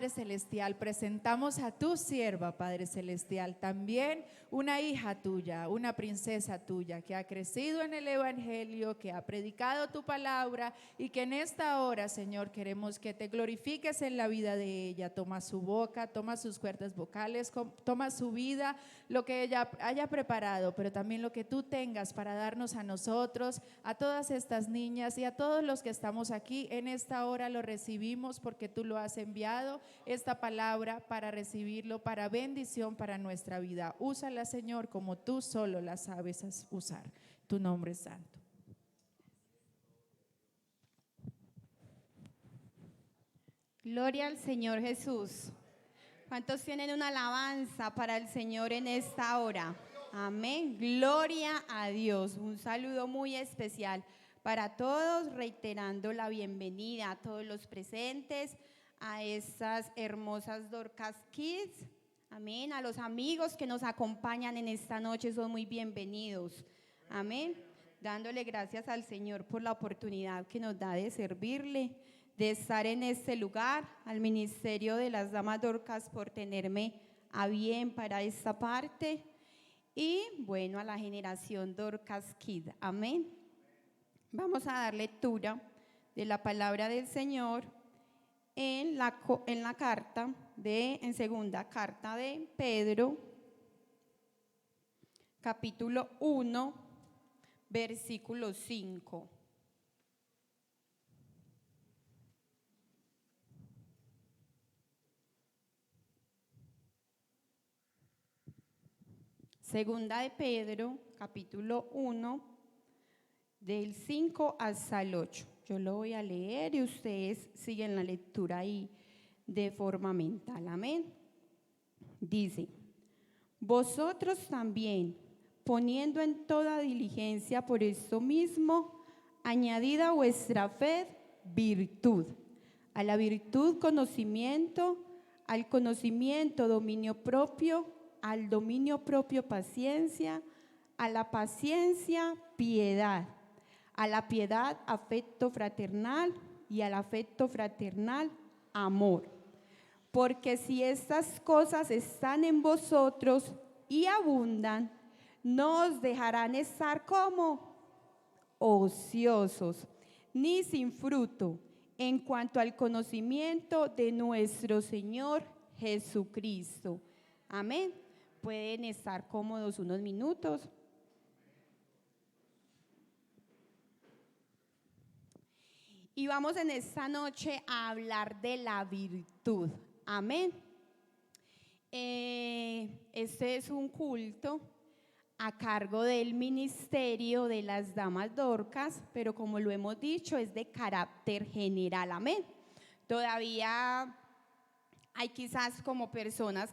Padre Celestial, presentamos a tu sierva, Padre Celestial, también una hija tuya, una princesa tuya que ha crecido en el Evangelio, que ha predicado tu palabra y que en esta hora, Señor, queremos que te glorifiques en la vida de ella. Toma su boca, toma sus cuerdas vocales, toma su vida, lo que ella haya preparado, pero también lo que tú tengas para darnos a nosotros, a todas estas niñas y a todos los que estamos aquí en esta hora. Lo recibimos porque tú lo has enviado, esta palabra, para recibirlo, para bendición para nuestra vida. Úsala, Señor, como tú solo la sabes usar. Tu nombre es santo. Gloria al Señor Jesús. ¿Cuántos tienen una alabanza para el Señor en esta hora? Amén. Gloria a Dios. Un saludo muy especial para todos, reiterando la bienvenida a todos los presentes, a estas hermosas Dorcas Kids. Amén. A los amigos que nos acompañan en esta noche son muy bienvenidos. Amén. Dándole gracias al Señor por la oportunidad que nos da de servirle, de estar en este lugar, al Ministerio de las Damas Dorcas por tenerme a bien para esta parte y bueno, a la generación Dorcas Kid. Amén. Vamos a dar lectura de la palabra del Señor en la carta en segunda carta de Pedro, capítulo 1, versículo 5. Segunda de Pedro, capítulo 1, del 5 hasta el 8. Yo lo voy a leer y ustedes siguen la lectura ahí de forma mental. Amén. Dice: vosotros también, poniendo en toda diligencia por esto mismo, añadid a vuestra fe virtud, a la virtud conocimiento, al conocimiento dominio propio, al dominio propio paciencia, a la paciencia piedad, a la piedad afecto fraternal y al afecto fraternal amor. Porque si estas cosas están en vosotros y abundan, no os dejarán estar como ociosos, ni sin fruto, en cuanto al conocimiento de nuestro Señor Jesucristo. Amén. Pueden estar cómodos unos minutos. Y vamos en esta noche a hablar de la virtud. Amén. Este es un culto a cargo del Ministerio de las Damas Dorcas, pero como lo hemos dicho, es de carácter general. Amén. Todavía hay quizás como personas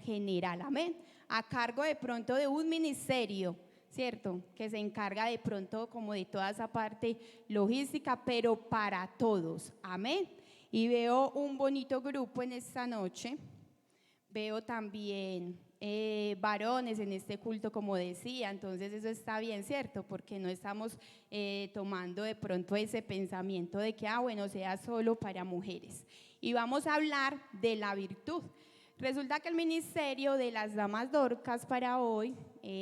general, amén, a cargo de pronto de un ministerio, ¿cierto? Que se encarga de pronto como de toda esa parte logística, pero para todos, amén. Y veo un bonito grupo en esta noche, veo también varones en este culto, como decía, entonces eso está bien, ¿cierto? Porque no estamos tomando de pronto ese pensamiento de que, bueno, sea solo para mujeres. Y vamos a hablar de la virtud. Resulta que el Ministerio de las Damas Dorcas para hoy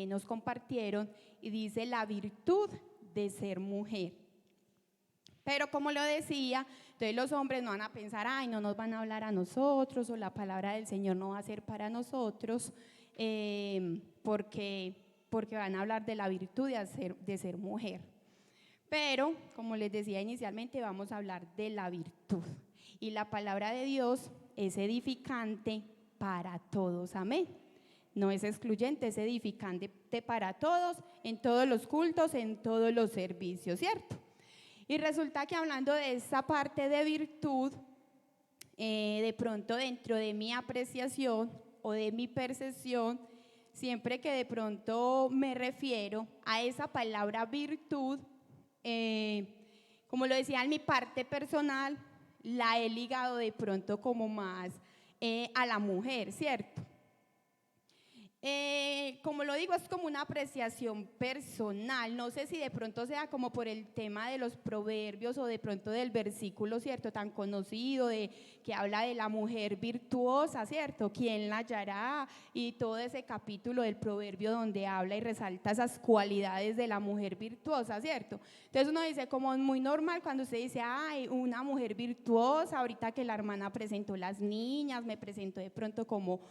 nos compartieron y dice la virtud de ser mujer. Pero como lo decía, entonces los hombres no van a pensar, ay, no nos van a hablar a nosotros o la palabra del Señor no va a ser para nosotros porque van a hablar de la virtud de ser mujer. Pero, como les decía inicialmente, vamos a hablar de la virtud. Y la palabra de Dios es edificante para todos, amén. No es excluyente, es edificante para todos, en todos los cultos, en todos los servicios, ¿cierto? Y resulta que hablando de esta parte de virtud, de pronto dentro de mi apreciación o de mi percepción, siempre que de pronto me refiero a esa palabra virtud, como lo decía en mi parte personal, la he ligado de pronto como más a la mujer, ¿cierto? Como lo digo, es como una apreciación personal. No sé si de pronto sea como por el tema de los proverbios o de pronto del versículo, ¿cierto? Tan conocido que habla de la mujer virtuosa, ¿cierto? ¿Quién la hallará? Y todo ese capítulo del proverbio donde habla y resalta esas cualidades de la mujer virtuosa, ¿cierto? Entonces uno dice, como muy normal cuando usted dice, ay, una mujer virtuosa, ahorita que la hermana presentó las niñas, me presentó de pronto como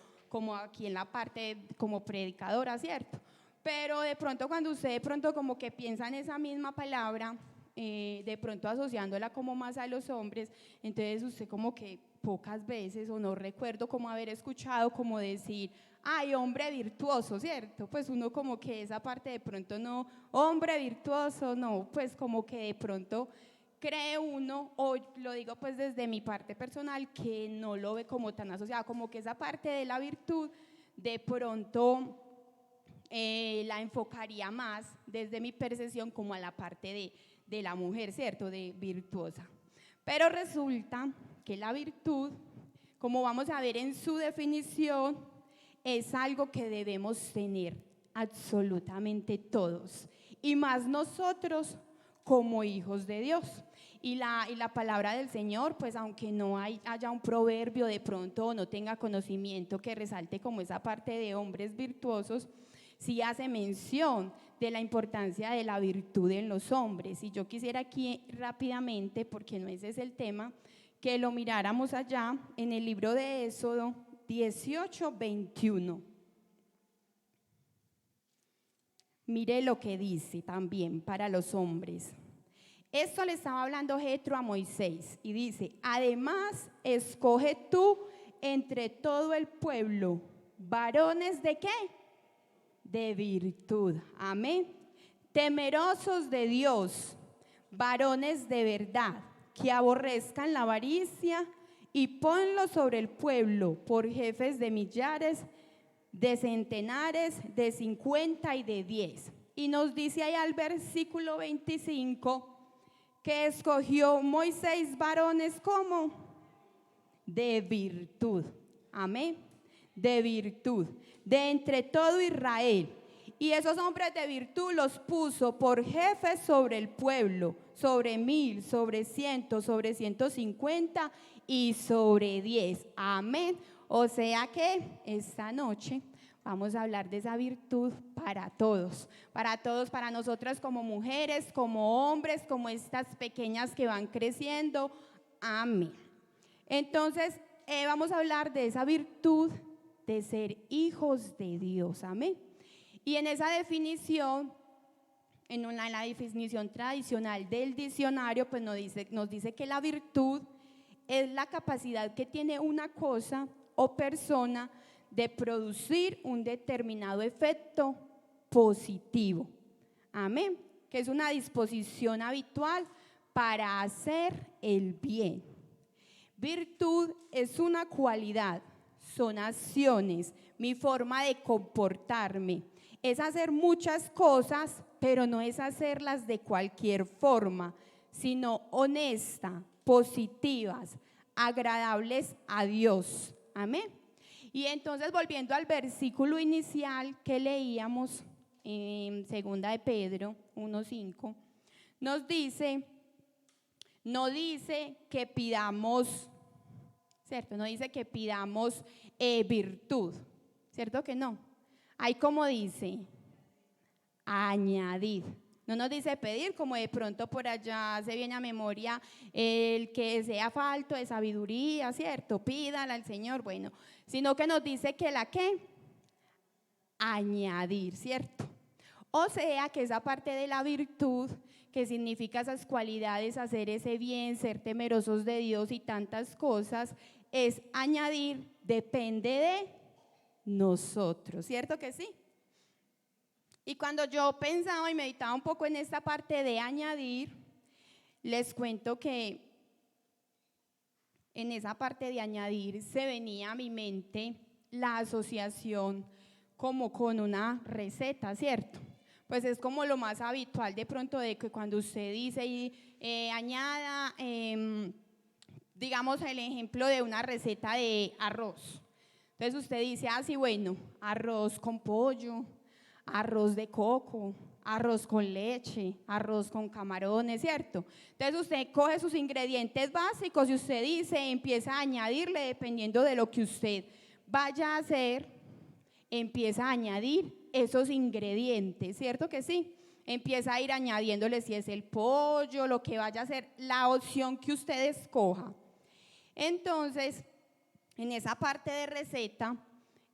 aquí en la parte como predicadora, ¿cierto? Pero de pronto cuando usted de pronto como que piensa en esa misma palabra, de pronto asociándola como más a los hombres, entonces usted como que pocas veces, o no recuerdo como haber escuchado como decir, ay, hombre virtuoso, ¿cierto? Pues uno como que esa parte de pronto no, hombre virtuoso, no, pues como que de pronto cree uno, o lo digo pues desde mi parte personal, que no lo ve como tan asociado, como que esa parte de la virtud de pronto la enfocaría más desde mi percepción como a la parte de la mujer, ¿cierto? De virtuosa. Pero resulta que la virtud, como vamos a ver en su definición, es algo que debemos tener absolutamente todos, y más nosotros como hijos de Dios. Y la palabra del Señor, pues aunque no haya un proverbio de pronto o no tenga conocimiento que resalte como esa parte de hombres virtuosos, sí hace mención de la importancia de la virtud en los hombres. Y yo quisiera aquí rápidamente, porque no ese es el tema, que lo miráramos allá en el libro de Éxodo 18:21. Mire lo que dice también para los hombres. Esto le estaba hablando Jetro a Moisés y dice, además escoge tú entre todo el pueblo varones ¿de qué? De virtud, amén, temerosos de Dios, varones de verdad, que aborrezcan la avaricia, y ponlos sobre el pueblo por jefes de millares, de centenares, de 50 y de 10. Y nos dice ahí al versículo 25 que escogió Moisés varones como de virtud, amén, de virtud, de entre todo Israel. Y esos hombres de virtud los puso por jefes sobre el pueblo, sobre 1000, sobre 100, sobre 150 y sobre 10, amén. O sea que esta noche vamos a hablar de esa virtud para todos, para nosotras como mujeres, como hombres, como estas pequeñas que van creciendo, amén. Entonces, vamos a hablar de esa virtud de ser hijos de Dios, amén. Y en esa definición, en la definición tradicional del diccionario, pues nos dice que la virtud es la capacidad que tiene una cosa o persona de producir un determinado efecto positivo, amén, que es una disposición habitual para hacer el bien. Virtud es una cualidad, son acciones, mi forma de comportarme, es hacer muchas cosas, pero no es hacerlas de cualquier forma, sino honesta, positivas, agradables a Dios, amén. Y entonces, volviendo al versículo inicial que leíamos en 2 de Pedro 1:5, nos dice, no dice que pidamos, ¿cierto? No dice que pidamos virtud, ¿cierto que no? Ahí como dice, añadir. No nos dice pedir, como de pronto por allá se viene a memoria el que sea falto de sabiduría, ¿cierto? Pídala al Señor, bueno, sino que nos dice que la ¿qué? Añadir, ¿cierto? O sea que esa parte de la virtud, que significa esas cualidades, hacer ese bien, ser temerosos de Dios y tantas cosas, es añadir, depende de nosotros, ¿cierto que sí? Y cuando yo pensaba y meditaba un poco en esta parte de añadir, les cuento que en esa parte de añadir se venía a mi mente la asociación como con una receta, ¿cierto? Pues es como lo más habitual de pronto de que cuando usted dice añada, digamos el ejemplo de una receta de arroz. Entonces usted dice, sí, bueno, arroz con pollo, arroz de coco, arroz con leche, arroz con camarones, ¿cierto? Entonces usted coge sus ingredientes básicos y usted dice, empieza a añadirle dependiendo de lo que usted vaya a hacer, empieza a añadir esos ingredientes, ¿cierto que sí? Empieza a ir añadiéndole si es el pollo, lo que vaya a ser, la opción que usted escoja. Entonces, en esa parte de receta,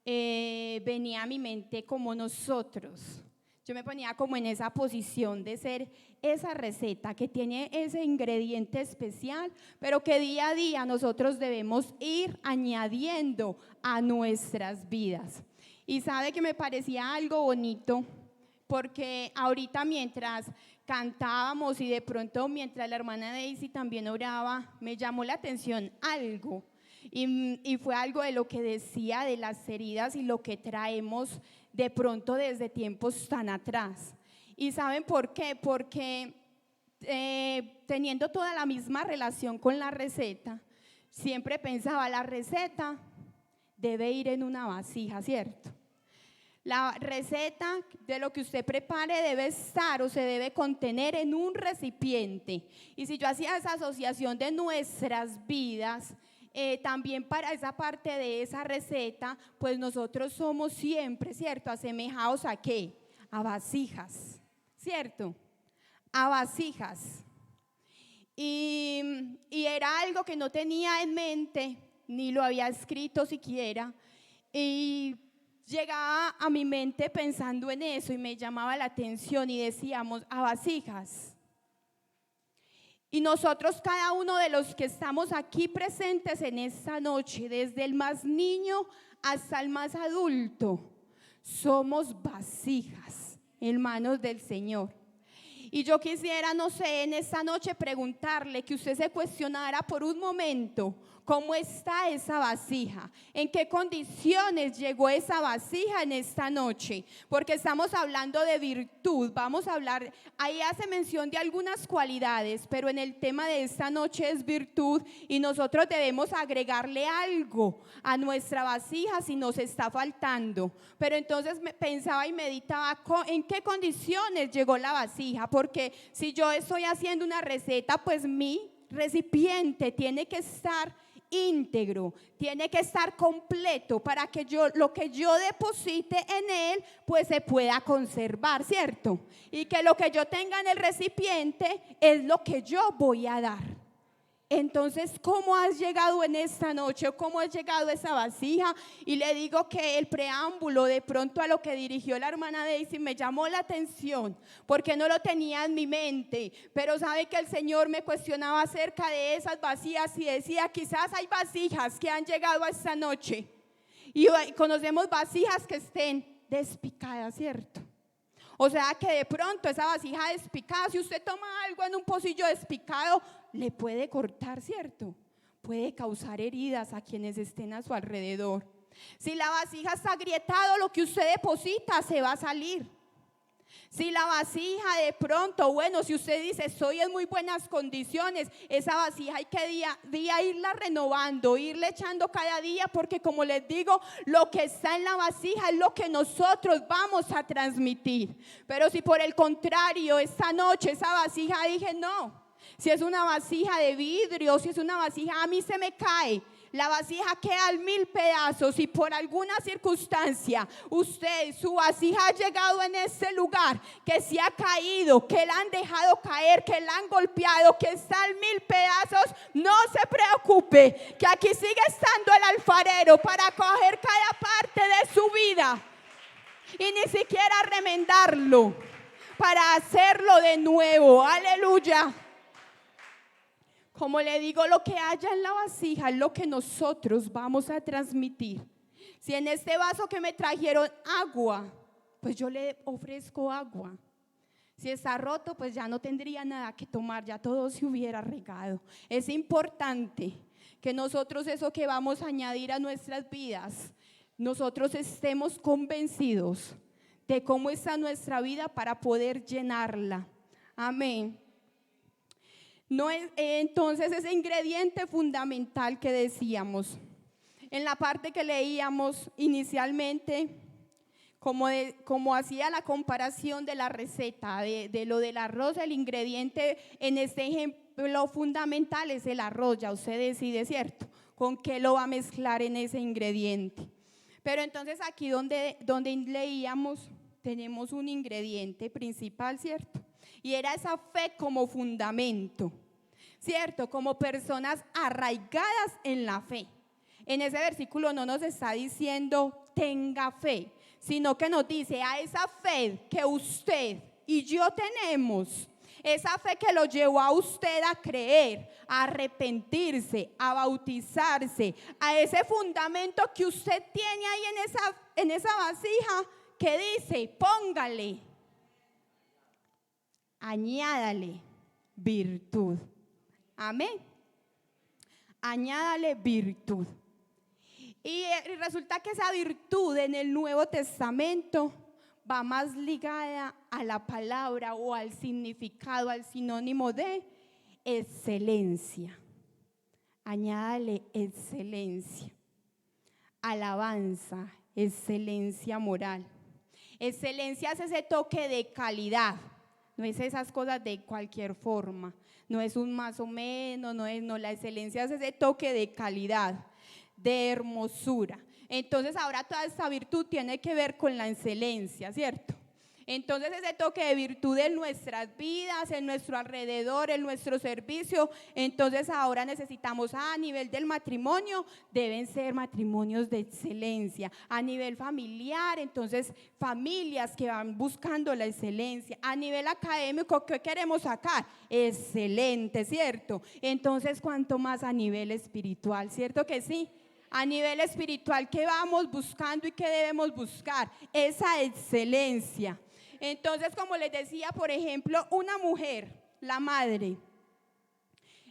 venía a mi mente como nosotros. Yo me ponía como en esa posición de ser esa receta que tiene ese ingrediente especial, pero que día a día nosotros debemos ir añadiendo a nuestras vidas. Y sabe que me parecía algo bonito, porque ahorita mientras cantábamos y de pronto mientras la hermana Daisy también oraba, me llamó la atención algo. Y fue algo de lo que decía de las heridas y lo que traemos de pronto desde tiempos tan atrás. ¿Y saben por qué? Porque teniendo toda la misma relación con la receta, siempre pensaba, la receta debe ir en una vasija, ¿cierto? La receta de lo que usted prepare debe estar o se debe contener en un recipiente. Y si yo hacía esa asociación de nuestras vidas, también para esa parte de esa receta, pues nosotros somos siempre, ¿cierto? Asemejados ¿a qué? A vasijas, ¿cierto? A vasijas. Y era algo que no tenía en mente, ni lo había escrito siquiera, y llegaba a mi mente pensando en eso y me llamaba la atención y decíamos, a vasijas. Y nosotros, cada uno de los que estamos aquí presentes en esta noche, desde el más niño hasta el más adulto, somos vasijas en manos del Señor. Y yo quisiera, no sé, en esta noche preguntarle, que usted se cuestionara por un momento, ¿cómo está esa vasija? ¿En qué condiciones llegó esa vasija en esta noche? Porque estamos hablando de virtud, vamos a hablar, ahí hace mención de algunas cualidades, pero en el tema de esta noche es virtud y nosotros debemos agregarle algo a nuestra vasija si nos está faltando. Pero entonces pensaba y meditaba, ¿en qué condiciones llegó la vasija? Porque si yo estoy haciendo una receta, pues mi recipiente tiene que estar íntegro, tiene que estar completo para que lo que yo deposite en él pues se pueda conservar, ¿cierto? Y que lo que yo tenga en el recipiente es lo que yo voy a dar. Entonces, ¿cómo has llegado en esta noche? ¿Cómo has llegado a esa vasija? Y le digo que el preámbulo de pronto a lo que dirigió la hermana Daisy me llamó la atención, porque no lo tenía en mi mente, pero sabe que el Señor me cuestionaba acerca de esas vasijas y decía, quizás hay vasijas que han llegado a esta noche y conocemos vasijas que estén despicadas, ¿cierto? O sea que de pronto esa vasija despicada, si usted toma algo en un pocillo despicado, le puede cortar, ¿cierto? Puede causar heridas a quienes estén a su alrededor. Si la vasija está agrietada, lo que usted deposita se va a salir. Si la vasija de pronto, bueno, si usted dice estoy en muy buenas condiciones, esa vasija hay que día irla renovando, irle echando cada día, porque como les digo, lo que está en la vasija es lo que nosotros vamos a transmitir. Pero si por el contrario, esta noche esa vasija dije no, si es una vasija de vidrio, si es una vasija, a mí se me cae, la vasija queda en 1000 pedazos y por alguna circunstancia usted, su vasija ha llegado en ese lugar, que se ha caído, que la han dejado caer, que la han golpeado, que está en 1000 pedazos, no se preocupe, que aquí sigue estando el alfarero para coger cada parte de su vida y ni siquiera remendarlo, para hacerlo de nuevo. Aleluya. Como le digo, lo que haya en la vasija es lo que nosotros vamos a transmitir. Si en este vaso que me trajeron agua, pues yo le ofrezco agua. Si está roto, pues ya no tendría nada que tomar, ya todo se hubiera regado. Es importante que nosotros eso que vamos a añadir a nuestras vidas, nosotros estemos convencidos de cómo está nuestra vida para poder llenarla. Amén. No es, entonces ese ingrediente fundamental que decíamos, En la parte que leíamos inicialmente, como hacía la comparación de la receta, de lo del arroz, el ingrediente en este ejemplo fundamental es el arroz, ya usted decide, ¿cierto? ¿Con qué lo va a mezclar en ese ingrediente? Pero entonces aquí donde leíamos, tenemos un ingrediente principal, ¿cierto? Y era esa fe como fundamento, ¿cierto? Como personas arraigadas en la fe. En ese versículo no nos está diciendo tenga fe, sino que nos dice a esa fe que usted y yo tenemos, esa fe que lo llevó a usted a creer, a arrepentirse, a bautizarse, a ese fundamento que usted tiene ahí en esa vasija que dice, póngale, añádale virtud. Amén. Añádale virtud. Y resulta que esa virtud en el Nuevo Testamento va más ligada a la palabra o al significado, al sinónimo de excelencia. Añádale excelencia, alabanza, excelencia moral. Excelencia es ese toque de calidad, no es esas cosas de cualquier forma, no es un más o menos, no, la excelencia es ese toque de calidad, de hermosura. Entonces ahora toda esta virtud tiene que ver con la excelencia, ¿cierto? Entonces ese toque de virtud en nuestras vidas, en nuestro alrededor, en nuestro servicio, entonces ahora necesitamos a nivel del matrimonio, deben ser matrimonios de excelencia. A nivel familiar, entonces familias que van buscando la excelencia. A nivel académico, ¿qué queremos sacar? Excelente, ¿cierto? Entonces cuanto más a nivel espiritual, ¿cierto que sí? A nivel espiritual, ¿qué vamos buscando y qué debemos buscar? Esa excelencia. Entonces, como les decía, por ejemplo, una mujer, la madre,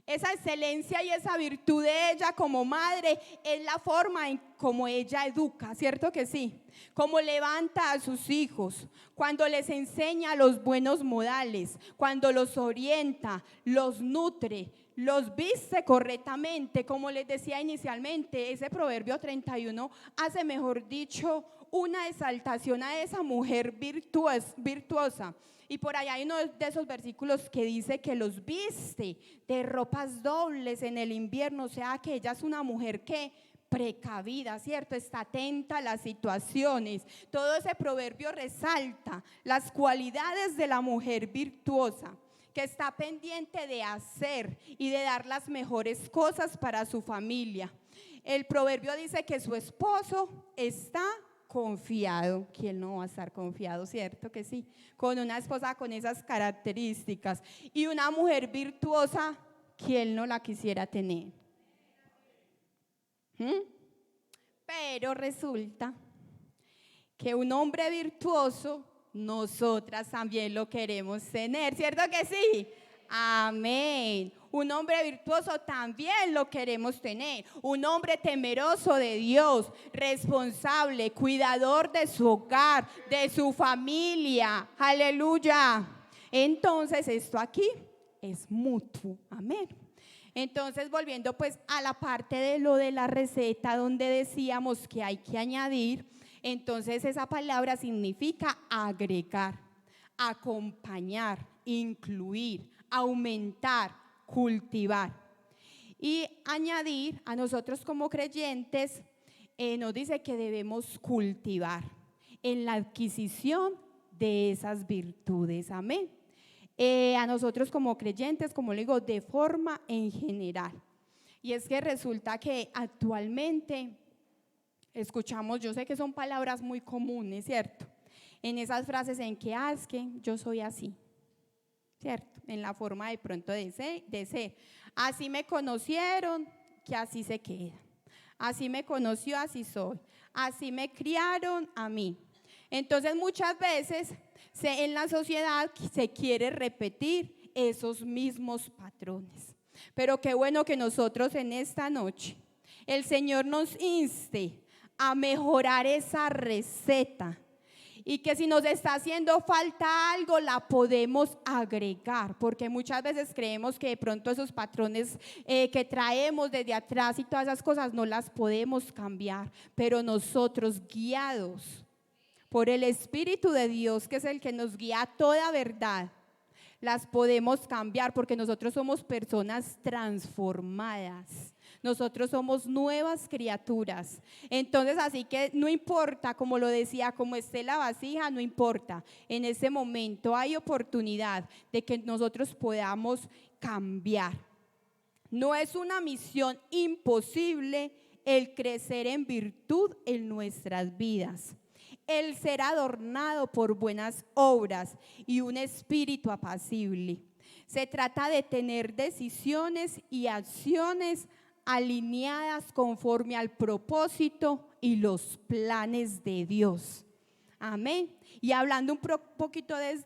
esa excelencia y esa virtud de ella como madre es la forma en como ella educa, ¿cierto que sí? Cómo levanta a sus hijos, cuando les enseña los buenos modales, cuando los orienta, los nutre, los viste correctamente, como les decía inicialmente, ese Proverbio 31 hace, mejor dicho, una exaltación a esa mujer virtuosa. Y por allá hay uno de esos versículos que dice que los viste de ropas dobles en el invierno, o sea que ella es una mujer que precavida, ¿cierto? Está atenta a las situaciones. Todo ese proverbio resalta las cualidades de la mujer virtuosa, que está pendiente de hacer y de dar las mejores cosas para su familia. El proverbio dice que su esposo está confiado. ¿Quién no va a estar confiado? ¿Cierto que sí? Con una esposa con esas características. Y una mujer virtuosa, ¿quién no la quisiera tener? Pero resulta que un hombre virtuoso, nosotras también lo queremos tener, ¿cierto que sí? Amén. Un hombre virtuoso también lo queremos tener. Un hombre temeroso de Dios, responsable, cuidador de su hogar, de su familia. Aleluya. Entonces esto aquí es mutuo. Amén. Entonces volviendo pues a la parte de lo de la receta donde decíamos que hay que añadir, entonces esa palabra significa agregar, acompañar, incluir, aumentar, cultivar. Y añadir a nosotros como creyentes nos dice que debemos cultivar en la adquisición de esas virtudes. Amén. A nosotros como creyentes, como le digo, de forma en general. Y es que resulta que actualmente escuchamos, yo sé que son palabras muy comunes, ¿cierto? En esas frases en que, es que yo soy así, ¿cierto? En la forma de pronto de ser. Así me conocieron, que así se queda. Así me conoció, así soy. Así me criaron a mí. Entonces muchas veces en la sociedad se quiere repetir esos mismos patrones. Pero qué bueno que nosotros en esta noche, el Señor nos inste a mejorar esa receta y que si nos está haciendo falta algo, la podemos agregar, porque muchas veces creemos que de pronto esos patrones que traemos desde atrás y todas esas cosas no las podemos cambiar, pero nosotros, guiados por el Espíritu de Dios, que es el que nos guía a toda verdad, las podemos cambiar, porque nosotros somos personas transformadas. Nosotros somos nuevas criaturas. Entonces, así que no importa, como lo decía, como esté la vasija, no importa. En ese momento hay oportunidad de que nosotros podamos cambiar. No es una misión imposible el crecer en virtud en nuestras vidas. El ser adornado por buenas obras y un espíritu apacible. Se trata de tener decisiones y acciones alineadas conforme al propósito y los planes de Dios. Amén. Y hablando un poquito de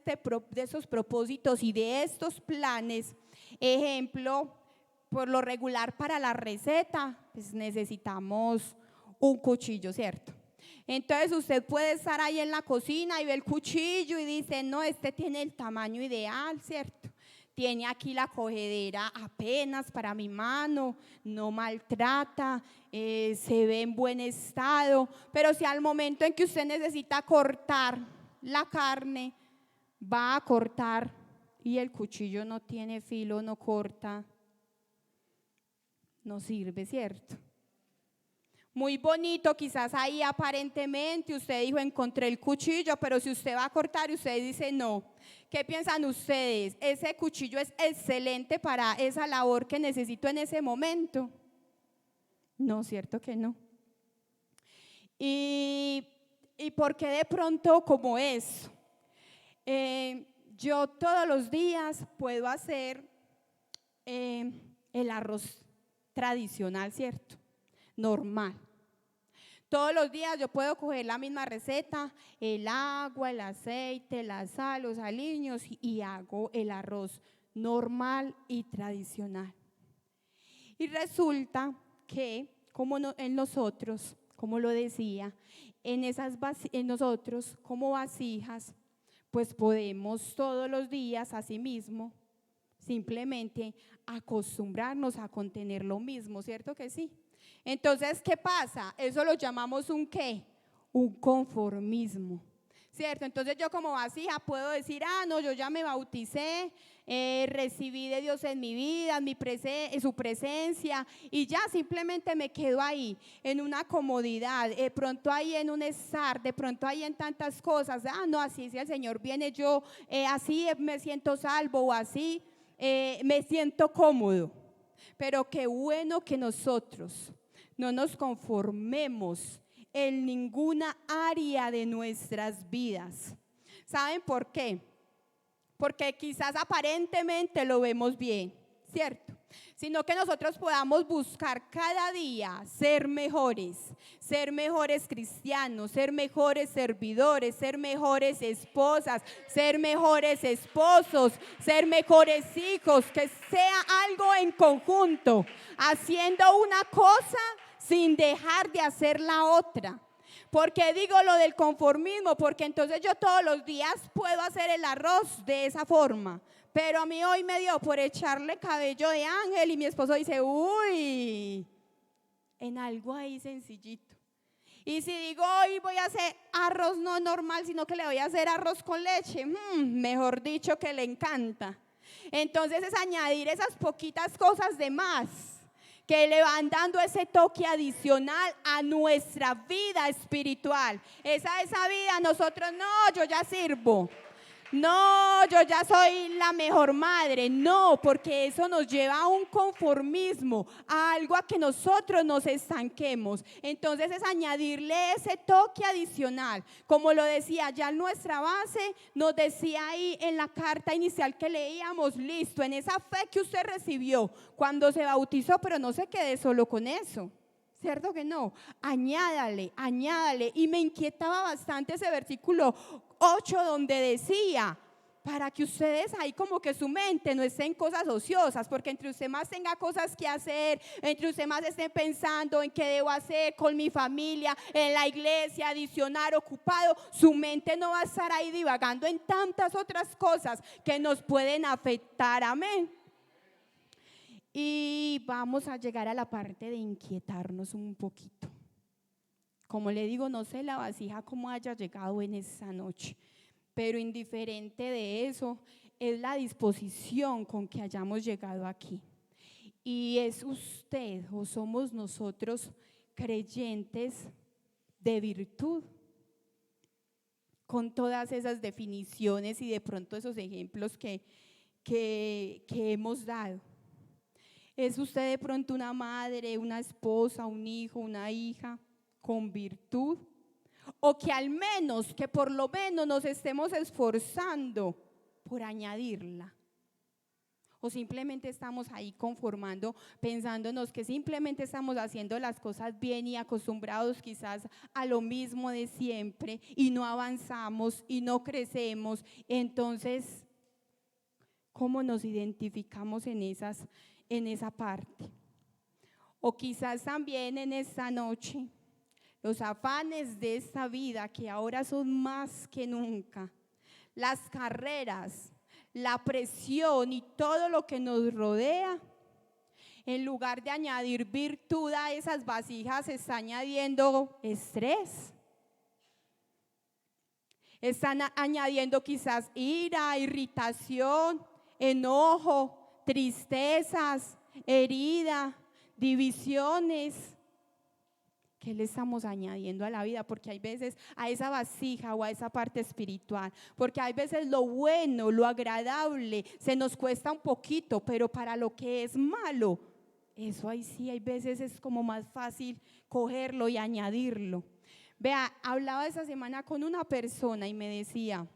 esos propósitos y de estos planes, ejemplo, por lo regular para la receta, pues necesitamos un cuchillo, ¿cierto? Entonces usted puede estar ahí en la cocina y ve el cuchillo y dice, no, este tiene el tamaño ideal, ¿cierto? Tiene aquí la cogedera apenas para mi mano, no maltrata, se ve en buen estado, pero si al momento en que usted necesita cortar la carne, va a cortar y el cuchillo no tiene filo, no corta, no sirve, ¿cierto? Muy bonito, quizás ahí aparentemente usted dijo encontré el cuchillo, pero si usted va a cortar y usted dice no, ¿qué piensan ustedes? ¿Ese cuchillo es excelente para esa labor que necesito en ese momento? No, cierto que no. ¿Y por qué de pronto como eso? Yo todos los días puedo hacer el arroz tradicional, ¿cierto? Normal. Todos los días yo puedo coger la misma receta, el agua, el aceite, la sal, los aliños y hago el arroz normal y tradicional. Y resulta que como en nosotros, como lo decía, en nosotros como vasijas, pues podemos todos los días asimismo simplemente acostumbrarnos a contener lo mismo, ¿cierto que sí? Entonces, ¿qué pasa? Eso lo llamamos un ¿qué? Un conformismo, ¿cierto? Entonces yo como vasija puedo decir, no, yo ya me bauticé, recibí de Dios en mi vida, en su presencia, y ya simplemente me quedo ahí, en una comodidad, de pronto ahí en un estar, de pronto ahí en tantas cosas, no, así si el Señor viene yo, así me siento salvo, o así me siento cómodo. Pero qué bueno que nosotros no nos conformemos en ninguna área de nuestras vidas. ¿Saben por qué? Porque quizás aparentemente lo vemos bien, ¿cierto? Sino que nosotros podamos buscar cada día ser mejores cristianos, ser mejores servidores, ser mejores esposas, ser mejores esposos, ser mejores hijos, que sea algo en conjunto, haciendo una cosa sin dejar de hacer la otra. ¿Por qué digo lo del conformismo? Porque entonces yo todos los días puedo hacer el arroz de esa forma, pero a mí hoy me dio por echarle cabello de ángel y mi esposo dice, uy, en algo ahí sencillito. Y si digo hoy voy a hacer arroz no normal, sino que le voy a hacer arroz con leche, mejor dicho que le encanta. Entonces es añadir esas poquitas cosas de más que le van dando ese toque adicional a nuestra vida espiritual. Esa vida, nosotros no, yo ya sirvo. No, yo ya soy la mejor madre. No, porque eso nos lleva a un conformismo, a algo a que nosotros nos estanquemos. Entonces es añadirle ese toque adicional. Como lo decía ya en nuestra base, nos decía ahí en la carta inicial que leíamos, listo, en esa fe que usted recibió cuando se bautizó, pero no se quede solo con eso. ¿Cierto que no? Añádale. Y me inquietaba bastante ese versículo 8 donde decía, para que ustedes ahí como que su mente no esté en cosas ociosas, porque entre usted más tenga cosas que hacer, entre usted más esté pensando en qué debo hacer con mi familia, en la iglesia, adicionar, ocupado, su mente no va a estar ahí divagando en tantas otras cosas que nos pueden afectar, amén. Y vamos a llegar a la parte de inquietarnos un poquito. Como le digo, no sé la vasija cómo haya llegado en esta noche, pero indiferente de eso, es la disposición con que hayamos llegado aquí. Y es usted o somos nosotros creyentes de virtud, con todas esas definiciones y de pronto esos ejemplos que hemos dado. ¿Es usted de pronto una madre, una esposa, un hijo, una hija con virtud? O que al menos, que por lo menos nos estemos esforzando por añadirla. O simplemente estamos ahí conformando, pensándonos que simplemente estamos haciendo las cosas bien y acostumbrados quizás a lo mismo de siempre y no avanzamos y no crecemos. Entonces, ¿cómo nos identificamos en esa parte? O quizás también en esta noche, los afanes de esta vida que ahora son más que nunca, las carreras, la presión y todo lo que nos rodea, en lugar de añadir virtud a esas vasijas, está añadiendo estrés. Están añadiendo quizás ira, irritación, enojo, tristezas, herida, divisiones. ¿Qué le estamos añadiendo a la vida? Porque hay veces a esa vasija o a esa parte espiritual, porque hay veces lo bueno, lo agradable, se nos cuesta un poquito, pero para lo que es malo, eso ahí sí, hay veces es como más fácil cogerlo y añadirlo. Vea, hablaba esa semana con una persona y me decía,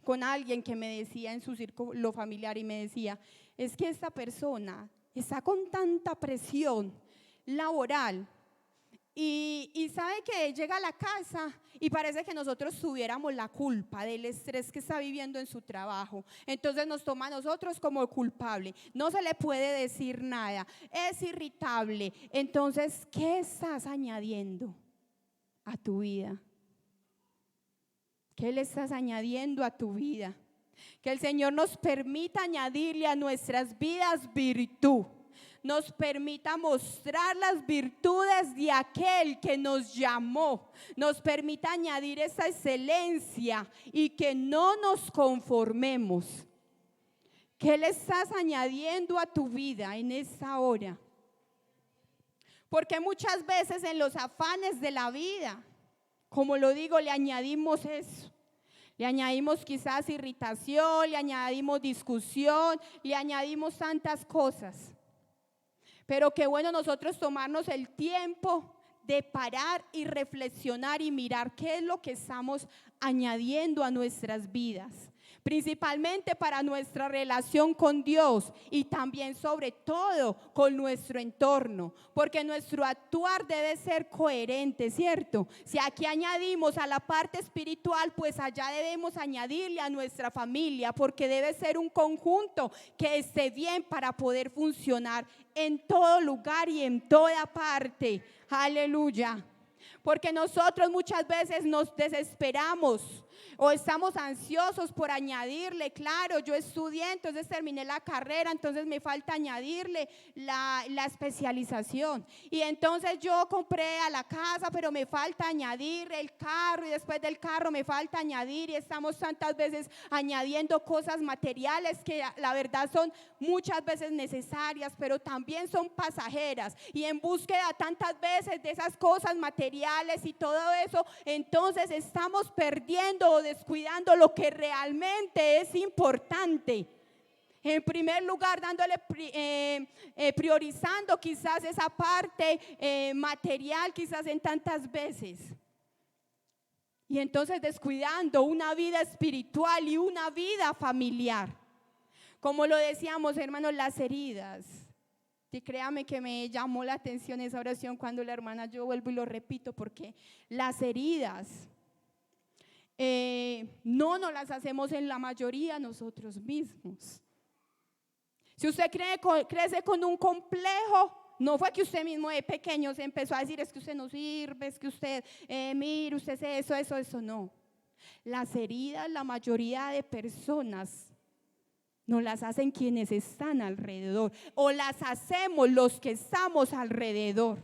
con alguien que me decía en su círculo familiar y me decía, es que esta persona está con tanta presión laboral. Y sabe que llega a la casa y parece que nosotros tuviéramos la culpa del estrés que está viviendo en su trabajo. Entonces nos toma a nosotros como culpable. No se le puede decir nada. Es irritable. Entonces, ¿qué estás añadiendo a tu vida? ¿Qué le estás añadiendo a tu vida? Que el Señor nos permita añadirle a nuestras vidas virtud. Nos permita mostrar las virtudes de aquel que nos llamó, nos permita añadir esa excelencia y que no nos conformemos. ¿Qué le estás añadiendo a tu vida en esta hora? Porque muchas veces en los afanes de la vida, como lo digo, le añadimos eso. Le añadimos quizás irritación, le añadimos discusión, le añadimos tantas cosas. Pero qué bueno nosotros tomarnos el tiempo de parar y reflexionar y mirar qué es lo que estamos añadiendo a nuestras vidas, principalmente para nuestra relación con Dios y también sobre todo con nuestro entorno, porque nuestro actuar debe ser coherente, ¿cierto? Si aquí añadimos a la parte espiritual, pues allá debemos añadirle a nuestra familia, porque debe ser un conjunto que esté bien para poder funcionar en todo lugar y en toda parte. Aleluya. Porque nosotros muchas veces nos desesperamos o estamos ansiosos por añadirle, claro, yo estudié, entonces terminé la carrera, entonces me falta añadirle la especialización. Y entonces yo compré a la casa, pero me falta añadir el carro y después del carro me falta añadir y estamos tantas veces añadiendo cosas materiales que la verdad son muchas veces necesarias, pero también son pasajeras. Y en búsqueda tantas veces de esas cosas materiales y todo eso, entonces estamos perdiendo o descuidando lo que realmente es importante. En primer lugar, priorizando quizás esa parte material, quizás en tantas veces. Y entonces descuidando una vida espiritual y una vida familiar. Como lo decíamos, hermanos, las heridas. Y créame que me llamó la atención esa oración cuando la hermana, yo vuelvo y lo repito, porque las heridas no nos las hacemos en la mayoría nosotros mismos. Si usted crece con un complejo, no fue que usted mismo de pequeño se empezó a decir, es que usted no sirve, es que usted, mire, usted es eso, no. Las heridas, la mayoría de personas no las hacen quienes están alrededor, o las hacemos los que estamos alrededor.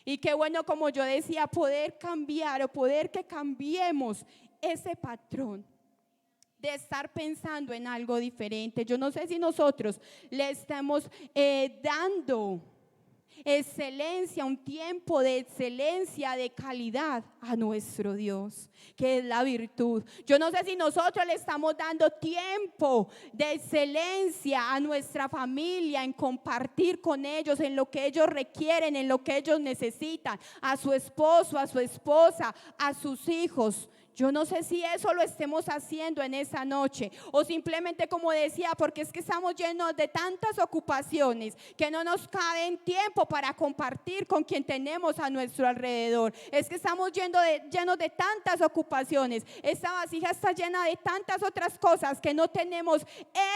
Y qué bueno, como yo decía, poder cambiar o poder que cambiemos ese patrón de estar pensando en algo diferente. Yo no sé si nosotros le estamos dando excelencia, un tiempo de excelencia, de calidad a nuestro Dios, que es la virtud. Yo no sé si nosotros le estamos dando tiempo de excelencia a nuestra familia, en compartir con ellos, en lo que ellos requieren, en lo que ellos necesitan, a su esposo, a su esposa, a sus hijos. Yo no sé si eso lo estemos haciendo en esa noche, o simplemente, como decía, porque es que estamos llenos de tantas ocupaciones que no nos cabe tiempo para compartir con quien tenemos a nuestro alrededor. Es que estamos llenos de tantas ocupaciones. Esta vasija está llena de tantas otras cosas que no tenemos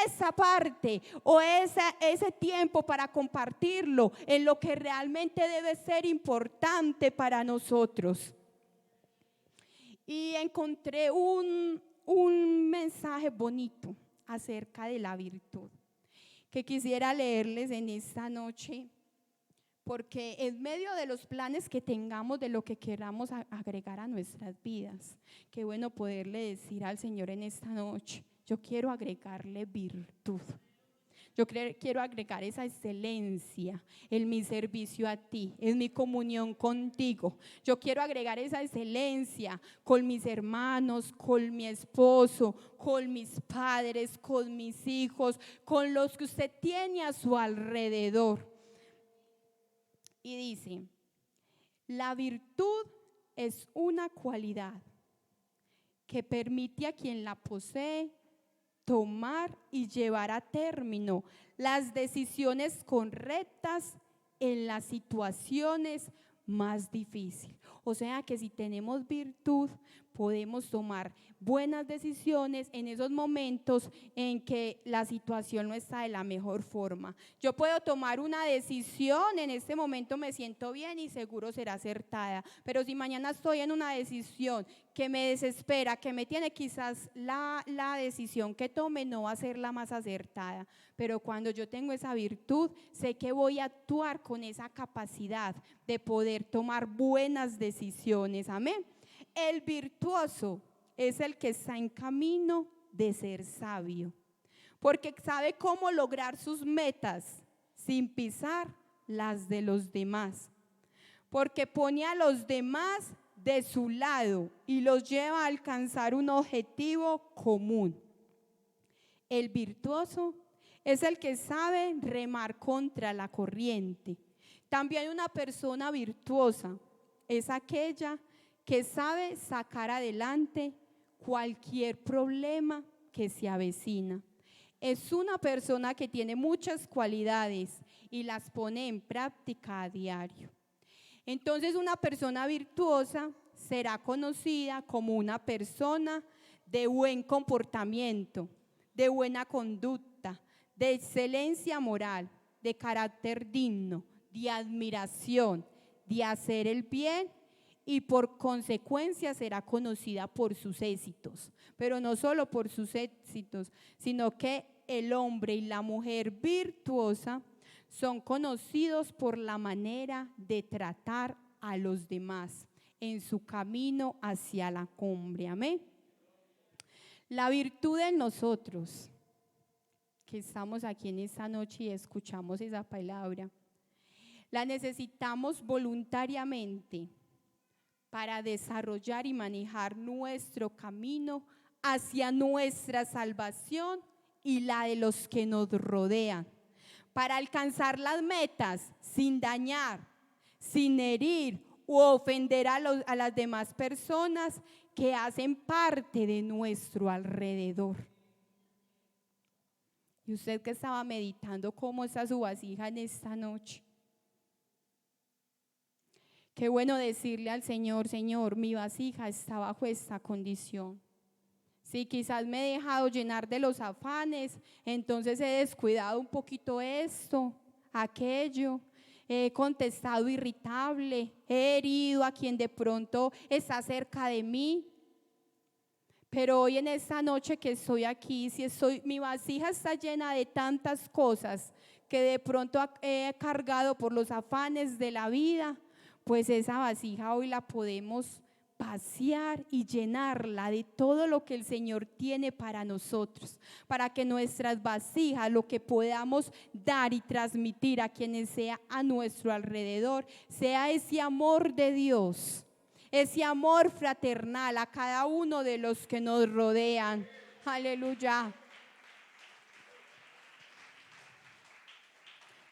esa parte o ese tiempo para compartirlo en lo que realmente debe ser importante para nosotros. Y encontré un mensaje bonito acerca de la virtud que quisiera leerles en esta noche, porque en medio de los planes que tengamos de lo que queramos agregar a nuestras vidas, qué bueno poderle decir al Señor en esta noche, yo quiero agregarle virtud. Yo quiero agregar esa excelencia en mi servicio a ti, en mi comunión contigo. Yo quiero agregar esa excelencia con mis hermanos, con mi esposo, con mis padres, con mis hijos, con los que usted tiene a su alrededor. Y dice, la virtud es una cualidad que permite a quien la posee tomar y llevar a término las decisiones correctas en las situaciones más difíciles. O sea que si tenemos virtud, podemos tomar buenas decisiones en esos momentos en que la situación no está de la mejor forma. Yo puedo tomar una decisión, en este momento me siento bien y seguro será acertada, pero si mañana estoy en una decisión que me desespera, que me tiene, quizás la decisión que tome no va a ser la más acertada, pero cuando yo tengo esa virtud, sé que voy a actuar con esa capacidad de poder tomar buenas decisiones. Amén. El virtuoso es el que está en camino de ser sabio, porque sabe cómo lograr sus metas sin pisar las de los demás, porque pone a los demás de su lado y los lleva a alcanzar un objetivo común. El virtuoso es el que sabe remar contra la corriente. También una persona virtuosa es aquella que sabe sacar adelante cualquier problema que se avecina. Es una persona que tiene muchas cualidades y las pone en práctica a diario. Entonces, una persona virtuosa será conocida como una persona de buen comportamiento, de buena conducta, de excelencia moral, de carácter digno, de admiración, de hacer el bien, y por consecuencia será conocida por sus éxitos. Pero no solo por sus éxitos, sino que el hombre y la mujer virtuosa son conocidos por la manera de tratar a los demás en su camino hacia la cumbre. Amén. La virtud en nosotros, que estamos aquí en esta noche y escuchamos esa palabra, la necesitamos voluntariamente para desarrollar y manejar nuestro camino hacia nuestra salvación y la de los que nos rodean, para alcanzar las metas sin dañar, sin herir u ofender a las demás personas que hacen parte de nuestro alrededor. Y usted que estaba meditando, ¿cómo está su vasija en esta noche? Qué bueno decirle al Señor, Señor, mi vasija está bajo esta condición. Si quizás me he dejado llenar de los afanes, entonces he descuidado un poquito esto, aquello, he contestado irritable, he herido a quien de pronto está cerca de mí. Pero hoy en esta noche que estoy aquí, mi vasija está llena de tantas cosas que de pronto he cargado por los afanes de la vida, pues esa vasija hoy la podemos vaciar y llenarla de todo lo que el Señor tiene para nosotros, para que nuestras vasijas, lo que podamos dar y transmitir a quienes sea a nuestro alrededor, sea ese amor de Dios, ese amor fraternal a cada uno de los que nos rodean. Aleluya.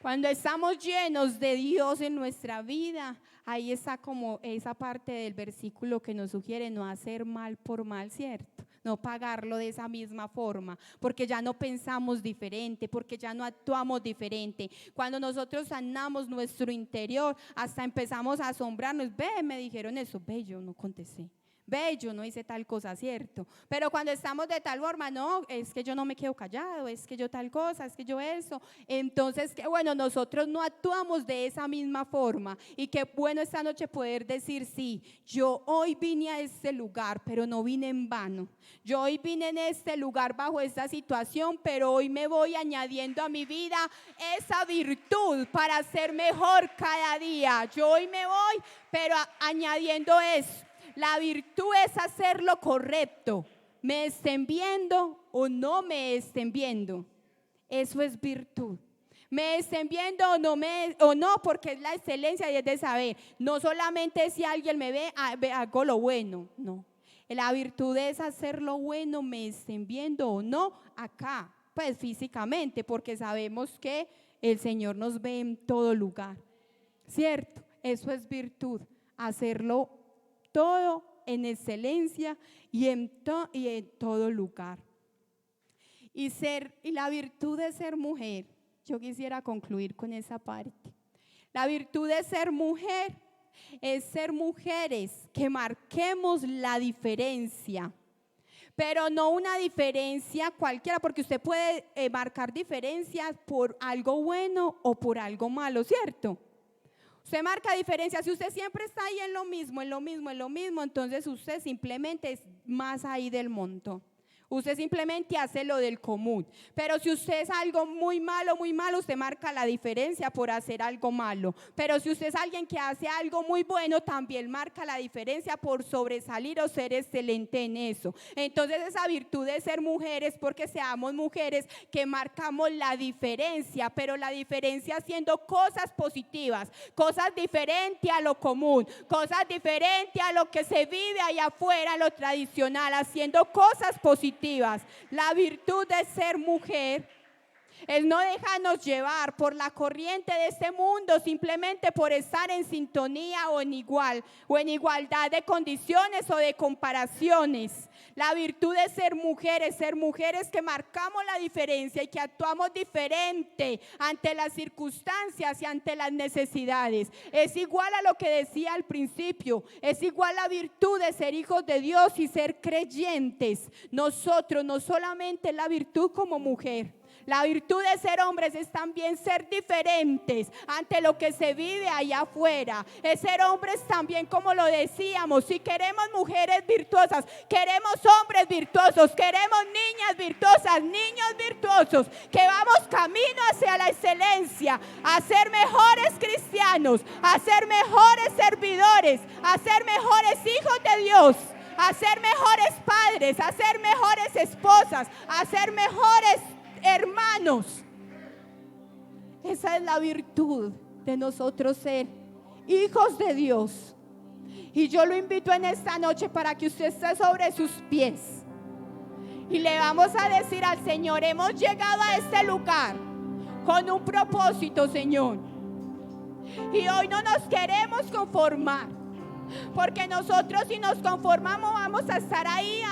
Cuando estamos llenos de Dios en nuestra vida, ahí está como esa parte del versículo que nos sugiere no hacer mal por mal, ¿cierto? No pagarlo de esa misma forma, porque ya no pensamos diferente, porque ya no actuamos diferente. Cuando nosotros sanamos nuestro interior, hasta empezamos a asombrarnos. Ve, me dijeron eso, ve, yo no contesté. Ve, yo no hice tal cosa, ¿cierto? Pero cuando estamos de tal forma, no, es que yo no me quedo callado, es que yo tal cosa, es que yo eso. Entonces, qué bueno, nosotros no actuamos de esa misma forma. Y qué bueno esta noche poder decir, sí, yo hoy vine a este lugar, pero no vine en vano. Yo hoy vine en este lugar bajo esta situación, pero hoy me voy añadiendo a mi vida esa virtud para ser mejor cada día. Yo hoy me voy, pero añadiendo eso. La virtud es hacer lo correcto, me estén viendo o no me estén viendo. Eso es virtud. Me estén viendo o no, porque es la excelencia y es de saber. No solamente si alguien me ve, hago lo bueno, no. La virtud es hacer lo bueno, me estén viendo o no, acá, pues físicamente, porque sabemos que el Señor nos ve en todo lugar, ¿cierto? Eso es virtud, hacerlo todo en excelencia y en todo lugar. Y la virtud de ser mujer, yo quisiera concluir con esa parte. La virtud de ser mujer es ser mujeres que marquemos la diferencia, pero no una diferencia cualquiera, porque usted puede marcar diferencias por algo bueno o por algo malo, ¿cierto? Usted marca diferencia, si usted siempre está ahí en lo mismo, entonces usted simplemente es más ahí del montón. Usted simplemente hace lo del común. Pero si usted es algo muy malo, usted marca la diferencia por hacer algo malo. Pero si usted es alguien que hace algo muy bueno, también marca la diferencia por sobresalir o ser excelente en eso. Entonces esa virtud de ser mujeres, porque seamos mujeres que marcamos la diferencia, pero la diferencia haciendo cosas positivas, cosas diferentes a lo común, cosas diferentes a lo que se vive allá afuera, lo tradicional, haciendo cosas positivas. La virtud de ser mujer es no dejarnos llevar por la corriente de este mundo simplemente por estar en sintonía o en igualdad de condiciones o de comparaciones. La virtud de ser mujeres que marcamos la diferencia y que actuamos diferente ante las circunstancias y ante las necesidades. Es igual a lo que decía al principio, es igual a la virtud de ser hijos de Dios y ser creyentes. Nosotros no solamente la virtud como mujer. La virtud de ser hombres es también ser diferentes ante lo que se vive allá afuera. Es ser hombres también, como lo decíamos. Si queremos mujeres virtuosas, queremos hombres virtuosos, queremos niñas virtuosas, niños virtuosos, que vamos camino hacia la excelencia, a ser mejores cristianos, a ser mejores servidores, a ser mejores hijos de Dios, a ser mejores padres, a ser mejores esposas, a ser mejores hermanos. Esa es la virtud de nosotros ser hijos de Dios. Y yo lo invito en esta noche para que usted esté sobre sus pies y le vamos a decir al Señor: hemos llegado a este lugar con un propósito, Señor, y hoy no nos queremos conformar, porque nosotros si nos conformamos vamos a estar ahí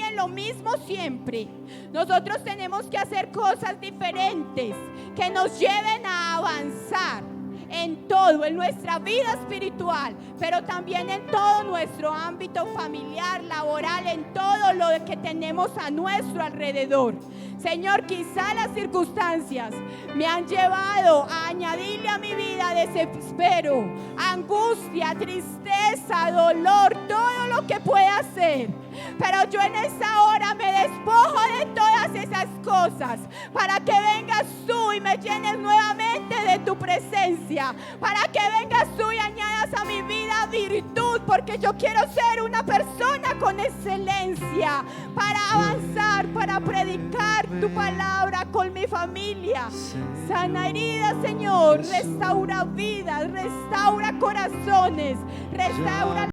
en lo mismo siempre. Nosotros tenemos que hacer cosas diferentes que nos lleven a avanzar en todo, en nuestra vida espiritual, pero también en todo nuestro ámbito familiar, laboral, en todo lo que tenemos a nuestro alrededor. Señor, quizá las circunstancias me han llevado a añadirle a mi vida desespero, angustia, tristeza, dolor, todo lo que pueda ser. Pero yo en esta hora me despojo de todas esas cosas para que vengas tú y me llenes nuevamente de tu presencia, para que vengas tú y añadas a mi vida virtud, porque yo quiero ser una persona con excelencia para avanzar, para predicar tu palabra con mi familia. Sana heridas, Señor, restaura vidas, restaura corazones, restaura